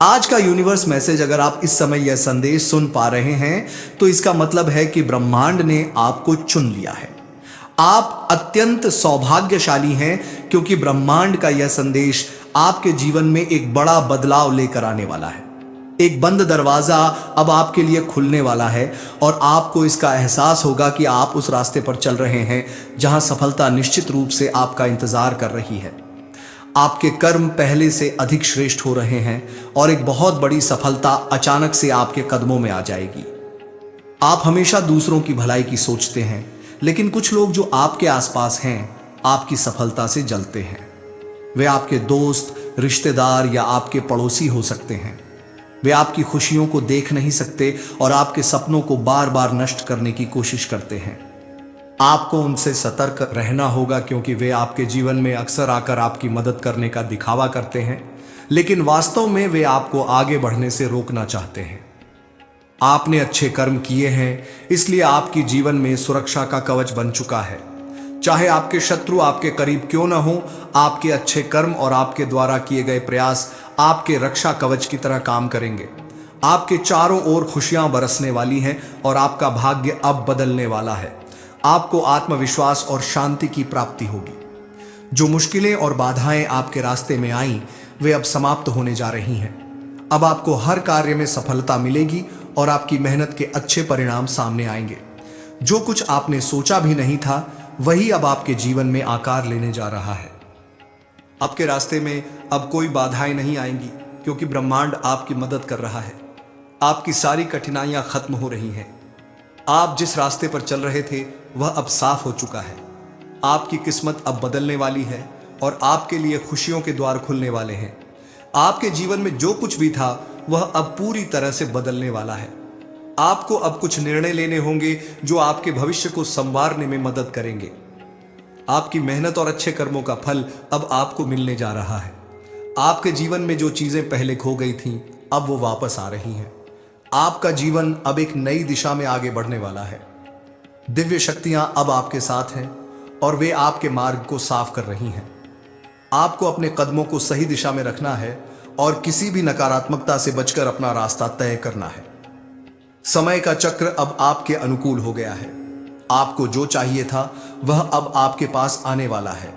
आज का universe message अगर आप इस समय यह संदेश सुन पा रहे हैं तो इसका मतलब है कि ब्रह्मांड ने आपको चुन लिया है। आप अत्यंत सौभाग्यशाली हैं क्योंकि ब्रह्मांड का यह संदेश आपके जीवन में एक बड़ा बदलाव लेकर आने वाला है। एक बंद दरवाजा अब आपके लिए खुलने वाला है और आपको इसका एहसास होगा कि आप उस रास्ते पर चल रहे हैं जहां सफलता निश्चित रूप से आपका इंतजार कर रही है। आपके कर्म पहले से अधिक श्रेष्ठ हो रहे हैं और एक बहुत बड़ी सफलता अचानक से आपके कदमों में आ जाएगी। आप हमेशा दूसरों की भलाई की सोचते हैं, लेकिन कुछ लोग जो आपके आसपास हैं आपकी सफलता से जलते हैं। वे आपके दोस्त, रिश्तेदार या आपके पड़ोसी हो सकते हैं। वे आपकी खुशियों को देख नहीं सकते और आपके सपनों को बार बार नष्ट करने की कोशिश करते हैं। आपको उनसे सतर्क रहना होगा क्योंकि वे आपके जीवन में अक्सर आकर आपकी मदद करने का दिखावा करते हैं, लेकिन वास्तव में वे आपको आगे बढ़ने से रोकना चाहते हैं। आपने अच्छे कर्म किए हैं, इसलिए आपकी जीवन में सुरक्षा का कवच बन चुका है। चाहे आपके शत्रु आपके करीब क्यों न हो, आपके अच्छे कर्म और आपके द्वारा किए गए प्रयास आपके रक्षा कवच की तरह काम करेंगे। आपके चारों ओर खुशियां बरसने वाली हैं और आपका भाग्य अब बदलने वाला है। आपको आत्मविश्वास और शांति की प्राप्ति होगी। जो मुश्किलें और बाधाएं आपके रास्ते में आईं, वे अब समाप्त होने जा रही हैं। अब आपको हर कार्य में सफलता मिलेगी और आपकी मेहनत के अच्छे परिणाम सामने आएंगे। जो कुछ आपने सोचा भी नहीं था, वही अब आपके जीवन में आकार लेने जा रहा है। आपके रास्ते में अब कोई बाधाएं नहीं आएंगी क्योंकि ब्रह्मांड आपकी मदद कर रहा है। आपकी सारी कठिनाइयां खत्म हो रही हैं। आप जिस रास्ते पर चल रहे थे वह अब साफ हो चुका है। आपकी किस्मत अब बदलने वाली है और आपके लिए खुशियों के द्वार खुलने वाले हैं। आपके जीवन में जो कुछ भी था वह अब पूरी तरह से बदलने वाला है। आपको अब कुछ निर्णय लेने होंगे जो आपके भविष्य को संवारने में मदद करेंगे। आपकी मेहनत और अच्छे कर्मों का फल अब आपको मिलने जा रहा है। आपके जीवन में जो चीजें पहले खो गई थीं, अब वो वापस आ रही हैं। आपका जीवन अब एक नई दिशा में आगे बढ़ने वाला है। दिव्य शक्तियां अब आपके साथ हैं और वे आपके मार्ग को साफ कर रही हैं। आपको अपने कदमों को सही दिशा में रखना है और किसी भी नकारात्मकता से बचकर अपना रास्ता तय करना है। समय का चक्र अब आपके अनुकूल हो गया है। आपको जो चाहिए था वह अब आपके पास आने वाला है।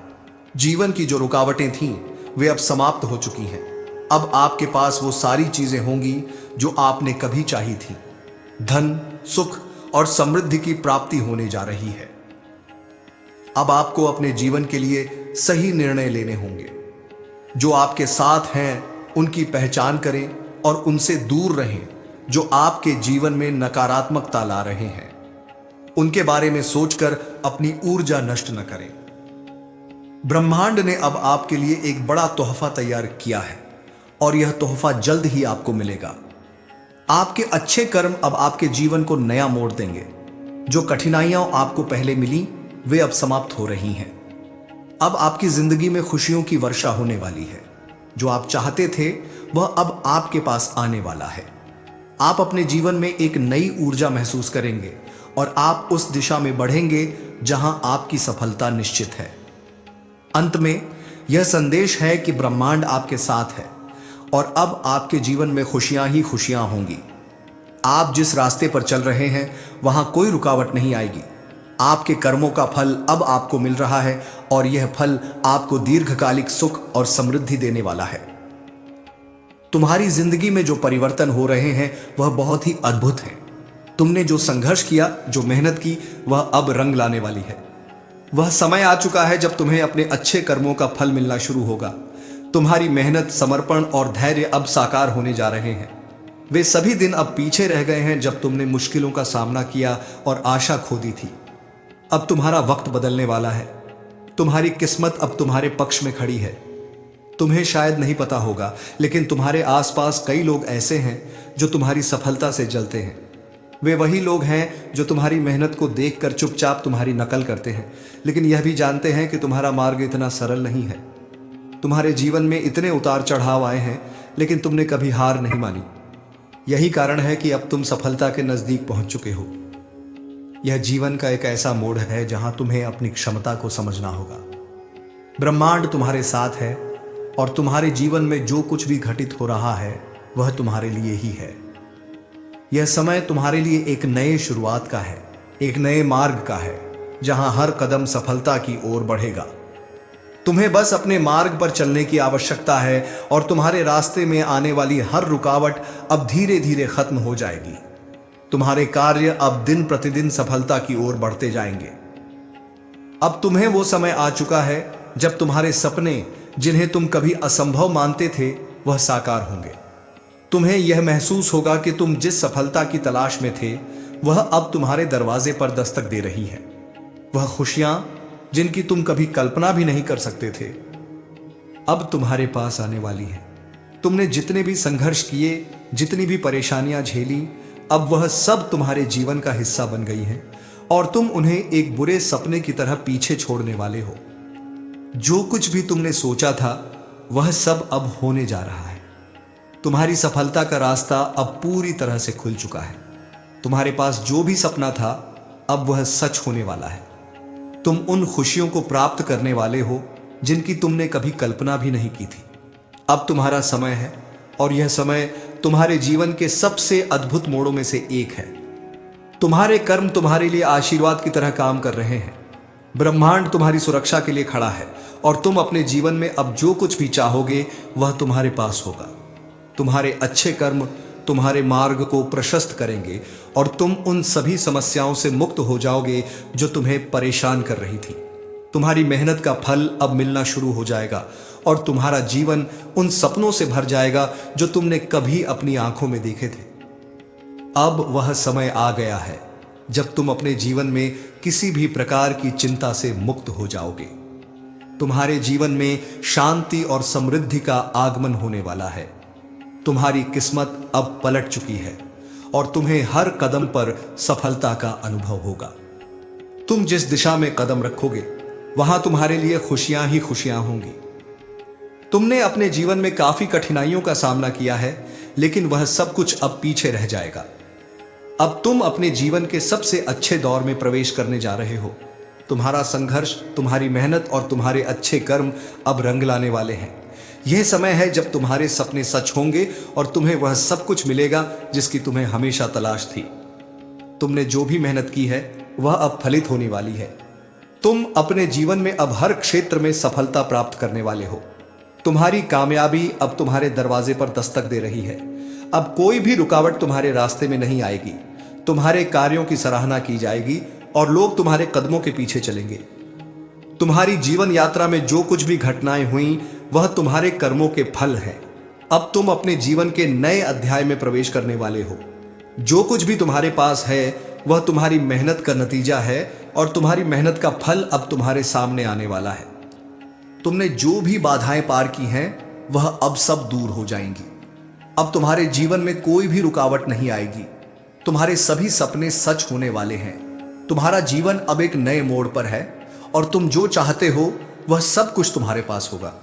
जीवन की जो रुकावटें थीं, वे अब समाप्त हो चुकी हैं। अब आपके पास वो सारी चीजें होंगी जो आपने कभी चाही थी। धन, सुख और समृद्धि की प्राप्ति होने जा रही है। अब आपको अपने जीवन के लिए सही निर्णय लेने होंगे। जो आपके साथ हैं उनकी पहचान करें और उनसे दूर रहें जो आपके जीवन में नकारात्मकता ला रहे हैं। उनके बारे में सोचकर अपनी ऊर्जा नष्ट न करें। ब्रह्मांड ने अब आपके लिए एक बड़ा तोहफा तैयार किया है और यह तोहफा जल्द ही आपको मिलेगा। आपके अच्छे कर्म अब आपके जीवन को नया मोड़ देंगे। जो कठिनाइयां आपको पहले मिली, वे अब समाप्त हो रही हैं। अब आपकी जिंदगी में खुशियों की वर्षा होने वाली है। जो आप चाहते थे वह अब आपके पास आने वाला है। आप अपने जीवन में एक नई ऊर्जा महसूस करेंगे और आप उस दिशा में बढ़ेंगे जहां आपकी सफलता निश्चित है। अंत में यह संदेश है कि ब्रह्मांड आपके साथ है और अब आपके जीवन में खुशियां ही खुशियां होंगी। आप जिस रास्ते पर चल रहे हैं वहां कोई रुकावट नहीं आएगी। आपके कर्मों का फल अब आपको मिल रहा है और यह फल आपको दीर्घकालिक सुख और समृद्धि देने वाला है। तुम्हारी जिंदगी में जो परिवर्तन हो रहे हैं वह बहुत ही अद्भुत है। तुमने जो संघर्ष किया, जो मेहनत की, वह अब रंग लाने वाली है। वह समय आ चुका है जब तुम्हें अपने अच्छे कर्मों का फल मिलना शुरू होगा। तुम्हारी मेहनत, समर्पण और धैर्य अब साकार होने जा रहे हैं। वे सभी दिन अब पीछे रह गए हैं जब तुमने मुश्किलों का सामना किया और आशा खो दी थी। अब तुम्हारा वक्त बदलने वाला है। तुम्हारी किस्मत अब तुम्हारे पक्ष में खड़ी है। तुम्हें शायद नहीं पता होगा, लेकिन तुम्हारे आसपास कई लोग ऐसे हैं जो तुम्हारी सफलता से जलते हैं। वे वही लोग हैं जो तुम्हारी मेहनत को देखकर चुपचाप तुम्हारी नकल करते हैं, लेकिन यह भी जानते हैं कि तुम्हारा मार्ग इतना सरल नहीं है। तुम्हारे जीवन में इतने उतार चढ़ाव आए हैं, लेकिन तुमने कभी हार नहीं मानी। यही कारण है कि अब तुम सफलता के नजदीक पहुंच चुके हो। यह जीवन का एक ऐसा मोड़ है जहां तुम्हें अपनी क्षमता को समझना होगा। ब्रह्मांड तुम्हारे साथ है और तुम्हारे जीवन में जो कुछ भी घटित हो रहा है वह तुम्हारे लिए ही है। यह समय तुम्हारे लिए एक नए शुरुआत का है, एक नए मार्ग का है, जहां हर कदम सफलता की ओर बढ़ेगा। तुम्हें बस अपने मार्ग पर चलने की आवश्यकता है और तुम्हारे रास्ते में आने वाली हर रुकावट अब धीरे धीरे खत्म हो जाएगी। तुम्हारे कार्य अब दिन प्रतिदिन सफलता की ओर बढ़ते जाएंगे। अब तुम्हें वो समय आ चुका है जब तुम्हारे सपने, जिन्हें तुम कभी असंभव मानते थे, वह साकार होंगे। तुम्हें यह महसूस होगा कि तुम जिस सफलता की तलाश में थे, वह अब तुम्हारे दरवाजे पर दस्तक दे रही है। वह खुशियां जिनकी तुम कभी कल्पना भी नहीं कर सकते थे, अब तुम्हारे पास आने वाली है। तुमने जितने भी संघर्ष किए, जितनी भी परेशानियां झेली, अब वह सब तुम्हारे जीवन का हिस्सा बन गई हैं और तुम उन्हें एक बुरे सपने की तरह पीछे छोड़ने वाले हो। जो कुछ भी तुमने सोचा था, वह सब अब होने जा रहा है। तुम्हारी सफलता का रास्ता अब पूरी तरह से खुल चुका है। तुम्हारे पास जो भी सपना था, अब वह सच होने वाला है। तुम उन खुशियों को प्राप्त करने वाले हो जिनकी तुमने कभी कल्पना भी नहीं की थी। अब तुम्हारा समय है और यह समय तुम्हारे जीवन के सबसे अद्भुत मोड़ों में से एक है। तुम्हारे कर्म तुम्हारे लिए आशीर्वाद की तरह काम कर रहे हैं। ब्रह्मांड तुम्हारी सुरक्षा के लिए खड़ा है और तुम अपने जीवन में अब जो कुछ भी चाहोगे, वह तुम्हारे पास होगा। तुम्हारे अच्छे कर्म तुम्हारे मार्ग को प्रशस्त करेंगे और तुम उन सभी समस्याओं से मुक्त हो जाओगे जो तुम्हें परेशान कर रही थी। तुम्हारी मेहनत का फल अब मिलना शुरू हो जाएगा और तुम्हारा जीवन उन सपनों से भर जाएगा जो तुमने कभी अपनी आंखों में देखे थे। अब वह समय आ गया है जब तुम अपने जीवन में किसी भी प्रकार की चिंता से मुक्त हो जाओगे। तुम्हारे जीवन में शांति और समृद्धि का आगमन होने वाला है। तुम्हारी किस्मत अब पलट चुकी है और तुम्हें हर कदम पर सफलता का अनुभव होगा। तुम जिस दिशा में कदम रखोगे, वहां तुम्हारे लिए खुशियां ही खुशियां होंगी। तुमने अपने जीवन में काफी कठिनाइयों का सामना किया है, लेकिन वह सब कुछ अब पीछे रह जाएगा। अब तुम अपने जीवन के सबसे अच्छे दौर में प्रवेश करने जा रहे हो। तुम्हारा संघर्ष, तुम्हारी मेहनत और तुम्हारे अच्छे कर्म अब रंग लाने वाले हैं। यह समय है जब तुम्हारे सपने सच होंगे और तुम्हें वह सब कुछ मिलेगा जिसकी तुम्हें हमेशा तलाश थी। तुमने जो भी मेहनत की है, वह अब फलित होने वाली है। तुम अपने जीवन में अब हर क्षेत्र में सफलता प्राप्त करने वाले हो। तुम्हारी कामयाबी अब तुम्हारे दरवाजे पर दस्तक दे रही है। अब कोई भी रुकावट तुम्हारे रास्ते में नहीं आएगी। तुम्हारे कार्यों की सराहना की जाएगी और लोग तुम्हारे कदमों के पीछे चलेंगे। तुम्हारी जीवन यात्रा में जो कुछ भी घटनाएं हुई, वह तुम्हारे कर्मों के फल हैं। अब तुम अपने जीवन के नए अध्याय में प्रवेश करने वाले हो। जो कुछ भी तुम्हारे पास है, वह तुम्हारी मेहनत का नतीजा है और तुम्हारी मेहनत का फल अब तुम्हारे सामने आने वाला है। तुमने जो भी बाधाएं पार की हैं, वह अब सब दूर हो जाएंगी। अब तुम्हारे जीवन में कोई भी रुकावट नहीं आएगी। तुम्हारे सभी सपने सच होने वाले हैं। तुम्हारा जीवन अब एक नए मोड़ पर है और तुम जो चाहते हो, वह सब कुछ तुम्हारे पास होगा।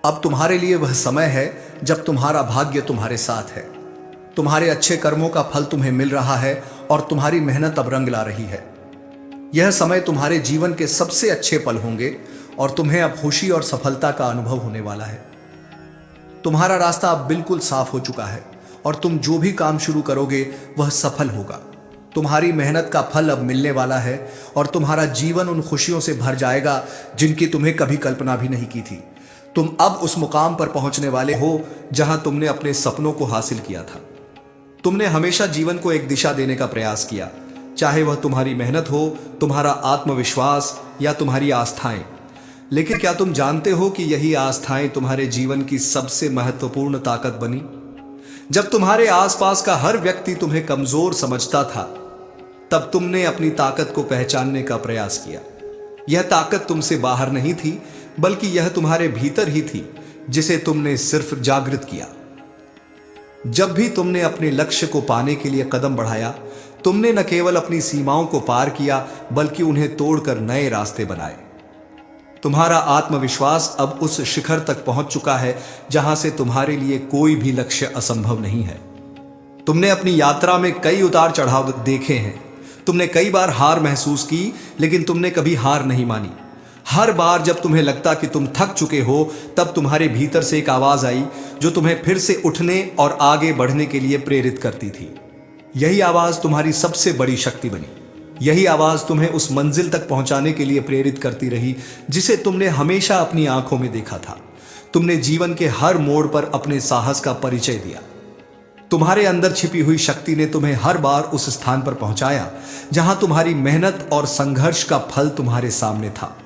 अब तुम्हारे लिए वह समय है जब तुम्हारा भाग्य तुम्हारे साथ है। तुम्हारे अच्छे कर्मों का फल तुम्हें मिल रहा है और तुम्हारी मेहनत अब रंग ला रही है। यह समय तुम्हारे जीवन के सबसे अच्छे पल होंगे और तुम्हें अब खुशी और सफलता का अनुभव होने वाला है। तुम्हारा रास्ता अब बिल्कुल साफ हो चुका है और तुम जो भी काम शुरू करोगे, वह सफल होगा। तुम्हारी मेहनत का फल अब मिलने वाला है और तुम्हारा जीवन उन खुशियों से भर जाएगा जिनकी तुम्हें कभी कल्पना भी नहीं की थी। तुम अब उस मुकाम पर पहुंचने वाले हो जहां तुमने अपने सपनों को हासिल किया था। तुमने हमेशा जीवन को एक दिशा देने का प्रयास किया, चाहे वह तुम्हारी मेहनत हो, तुम्हारा आत्मविश्वास या तुम्हारी आस्थाएं। लेकिन क्या तुम जानते हो कि यही आस्थाएं तुम्हारे जीवन की सबसे महत्वपूर्ण ताकत बनी? जब तुम्हारे आसपास का हर व्यक्ति तुम्हें कमजोर समझता था, तब तुमने अपनी ताकत को पहचानने का प्रयास किया। यह ताकत तुमसे बाहर नहीं थी, बल्कि यह तुम्हारे भीतर ही थी, जिसे तुमने सिर्फ जागृत किया। जब भी तुमने अपने लक्ष्य को पाने के लिए कदम बढ़ाया, तुमने न केवल अपनी सीमाओं को पार किया, बल्कि उन्हें तोड़कर नए रास्ते बनाए। तुम्हारा आत्मविश्वास अब उस शिखर तक पहुंच चुका है जहां से तुम्हारे लिए कोई भी लक्ष्य असंभव नहीं है। तुमने अपनी यात्रा में कई उतार चढ़ाव देखे हैं। तुमने कई बार हार महसूस की, लेकिन तुमने कभी हार नहीं मानी। हर बार जब तुम्हें लगता कि तुम थक चुके हो, तब तुम्हारे भीतर से एक आवाज आई जो तुम्हें फिर से उठने और आगे बढ़ने के लिए प्रेरित करती थी। यही आवाज तुम्हारी सबसे बड़ी शक्ति बनी। यही आवाज तुम्हें उस मंजिल तक पहुंचाने के लिए प्रेरित करती रही जिसे तुमने हमेशा अपनी आंखों में देखा था। तुमने जीवन के हर मोड़ पर अपने साहस का परिचय दिया। तुम्हारे अंदर छिपी हुई शक्ति ने तुम्हें हर बार उस स्थान पर पहुंचाया जहां तुम्हारी मेहनत और संघर्ष का फल तुम्हारे सामने था।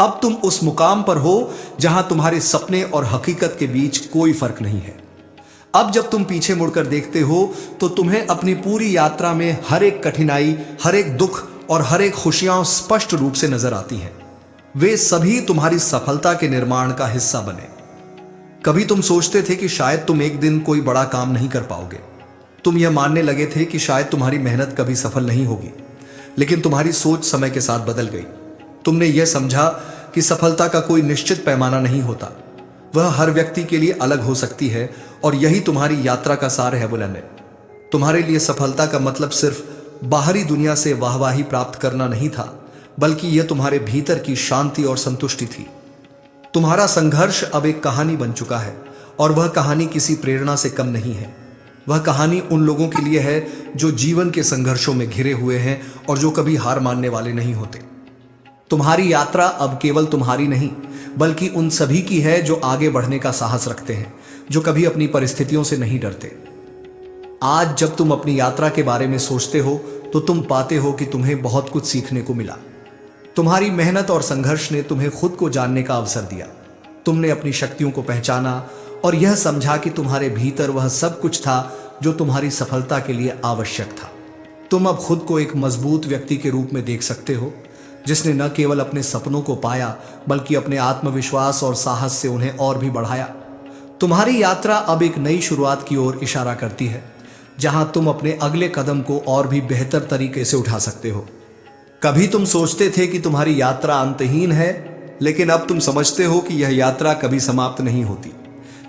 अब तुम उस मुकाम पर हो जहां तुम्हारे सपने और हकीकत के बीच कोई फर्क नहीं है। अब जब तुम पीछे मुड़कर देखते हो तो तुम्हें अपनी पूरी यात्रा में हर एक कठिनाई, हर एक दुख और हर एक खुशियां स्पष्ट रूप से नजर आती हैं। वे सभी तुम्हारी सफलता के निर्माण का हिस्सा बने। कभी तुम सोचते थे कि शायद तुम एक दिन कोई बड़ा काम नहीं कर पाओगे। तुम यह मानने लगे थे कि शायद तुम्हारी मेहनत कभी सफल नहीं होगी। लेकिन तुम्हारी सोच समय के साथ बदल गई। तुमने यह समझा कि सफलता का कोई निश्चित पैमाना नहीं होता। वह हर व्यक्ति के लिए अलग हो सकती है और यही तुम्हारी यात्रा का सार है बुलंद। तुम्हारे लिए सफलता का मतलब सिर्फ बाहरी दुनिया से वाहवाही प्राप्त करना नहीं था, बल्कि यह तुम्हारे भीतर की शांति और संतुष्टि थी। तुम्हारा संघर्ष अब एक कहानी बन चुका है और वह कहानी किसी प्रेरणा से कम नहीं है। वह कहानी उन लोगों के लिए है जो जीवन के संघर्षों में घिरे हुए हैं और जो कभी हार मानने वाले नहीं होते। तुम्हारी यात्रा अब केवल तुम्हारी नहीं, बल्कि उन सभी की है जो आगे बढ़ने का साहस रखते हैं, जो कभी अपनी परिस्थितियों से नहीं डरते। आज जब तुम अपनी यात्रा के बारे में सोचते हो तो तुम पाते हो कि तुम्हें बहुत कुछ सीखने को मिला। तुम्हारी मेहनत और संघर्ष ने तुम्हें खुद को जानने का अवसर दिया। तुमने अपनी शक्तियों को पहचाना और यह समझा कि तुम्हारे भीतर वह सब कुछ था जो तुम्हारी सफलता के लिए आवश्यक था। तुम अब खुद को एक मजबूत व्यक्ति के रूप में देख सकते हो, जिसने न केवल अपने सपनों को पाया बल्कि अपने आत्मविश्वास और साहस से उन्हें और भी बढ़ाया। तुम्हारी यात्रा अब एक नई शुरुआत की ओर इशारा करती है, जहां तुम अपने अगले कदम को और भी बेहतर तरीके से उठा सकते हो। कभी तुम सोचते थे कि तुम्हारी यात्रा अंतहीन है, लेकिन अब तुम समझते हो कि यह यात्रा कभी समाप्त नहीं होती।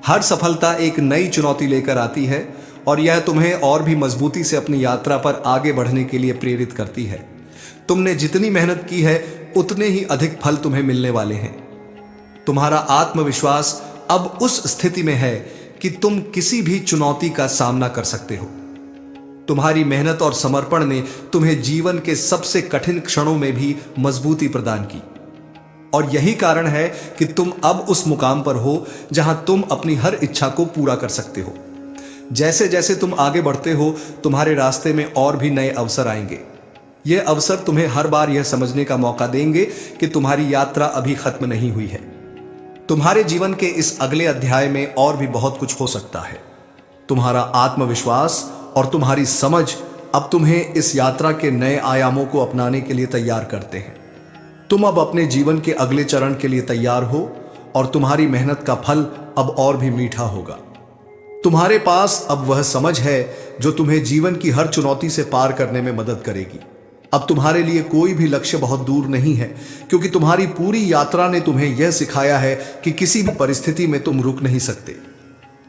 हर सफलता एक नई चुनौती लेकर आती है और यह तुम्हें और भी मजबूती से अपनी यात्रा पर आगे बढ़ने के लिए प्रेरित करती है। तुमने जितनी मेहनत की है उतने ही अधिक फल तुम्हें मिलने वाले हैं। तुम्हारा आत्मविश्वास अब उस स्थिति में है कि तुम किसी भी चुनौती का सामना कर सकते हो। तुम्हारी मेहनत और समर्पण ने तुम्हें जीवन के सबसे कठिन क्षणों में भी मजबूती प्रदान की। और यही कारण है कि तुम अब उस मुकाम पर हो जहां तुम अपनी हर इच्छा को पूरा कर सकते हो। जैसे जैसे तुम आगे बढ़ते हो, तुम्हारे रास्ते में और भी नए अवसर आएंगे। ये अवसर तुम्हें हर बार यह समझने का मौका देंगे कि तुम्हारी यात्रा अभी खत्म नहीं हुई है। तुम्हारे जीवन के इस अगले अध्याय में और भी बहुत कुछ हो सकता है। तुम्हारा आत्मविश्वास और तुम्हारी समझ अब तुम्हें इस यात्रा के नए आयामों को अपनाने के लिए तैयार करते हैं। तुम अब अपने जीवन के अगले चरण के लिए तैयार हो और तुम्हारी मेहनत का फल अब और भी मीठा होगा। तुम्हारे पास अब वह समझ है जो तुम्हें जीवन की हर चुनौती से पार करने में मदद करेगी। अब तुम्हारे लिए कोई भी लक्ष्य बहुत दूर नहीं है, क्योंकि तुम्हारी पूरी यात्रा ने तुम्हें यह सिखाया है कि किसी भी परिस्थिति में तुम रुक नहीं सकते।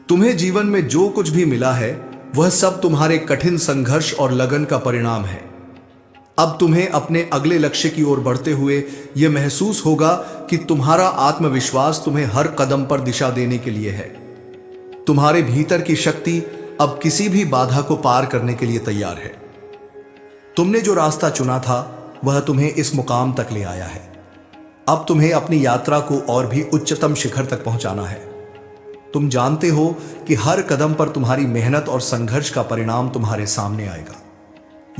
तुम्हें जीवन में जो कुछ भी मिला है वह सब तुम्हारे कठिन संघर्ष और लगन का परिणाम है। अब तुम्हें अपने अगले लक्ष्य की ओर बढ़ते हुए यह महसूस होगा कि तुम्हारा आत्मविश्वास तुम्हें हर कदम पर दिशा देने के लिए है। तुम्हारे भीतर की शक्ति अब किसी भी बाधा को पार करने के लिए तैयार है। तुमने जो रास्ता चुना था वह तुम्हें इस मुकाम तक ले आया है। अब तुम्हें अपनी यात्रा को और भी उच्चतम शिखर तक पहुंचाना है। तुम जानते हो कि हर कदम पर तुम्हारी मेहनत और संघर्ष का परिणाम तुम्हारे सामने आएगा।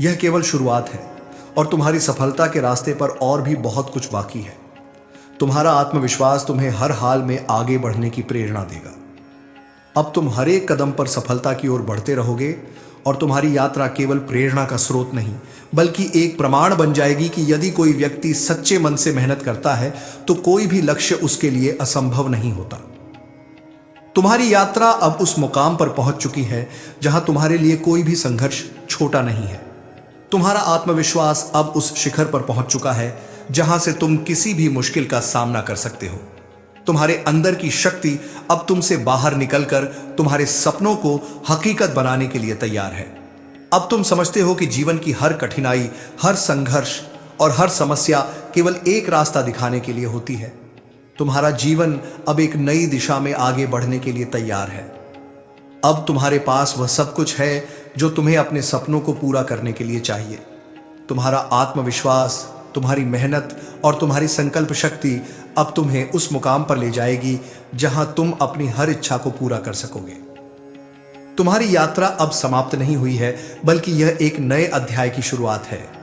यह केवल शुरुआत है और तुम्हारी सफलता के रास्ते पर और भी बहुत कुछ बाकी है। तुम्हारा आत्मविश्वास तुम्हें हर हाल में आगे बढ़ने की प्रेरणा देगा। अब तुम हर एक कदम पर सफलता की ओर बढ़ते रहोगे और तुम्हारी यात्रा केवल प्रेरणा का स्रोत नहीं, बल्कि एक प्रमाण बन जाएगी कि यदि कोई व्यक्ति सच्चे मन से मेहनत करता है तो कोई भी लक्ष्य उसके लिए असंभव नहीं होता। तुम्हारी यात्रा अब उस मुकाम पर पहुंच चुकी है जहां तुम्हारे लिए कोई भी संघर्ष छोटा नहीं है। तुम्हारा आत्मविश्वास अब उस शिखर पर पहुंच चुका है जहां से तुम किसी भी मुश्किल का सामना कर सकते हो। तुम्हारे अंदर की शक्ति अब तुमसे बाहर निकलकर तुम्हारे सपनों को हकीकत बनाने के लिए तैयार है। अब तुम समझते हो कि जीवन की हर कठिनाई, हर संघर्ष और हर समस्या केवल एक रास्ता दिखाने के लिए होती है। तुम्हारा जीवन अब एक नई दिशा में आगे बढ़ने के लिए तैयार है। अब तुम्हारे पास वह सब कुछ है जो तुम्हें अपने सपनों को पूरा करने के लिए चाहिए। तुम्हारा आत्मविश्वास, तुम्हारी मेहनत और तुम्हारी संकल्प शक्ति अब तुम्हें उस मुकाम पर ले जाएगी जहां तुम अपनी हर इच्छा को पूरा कर सकोगे। तुम्हारी यात्रा अब समाप्त नहीं हुई है, बल्कि यह एक नए अध्याय की शुरुआत है।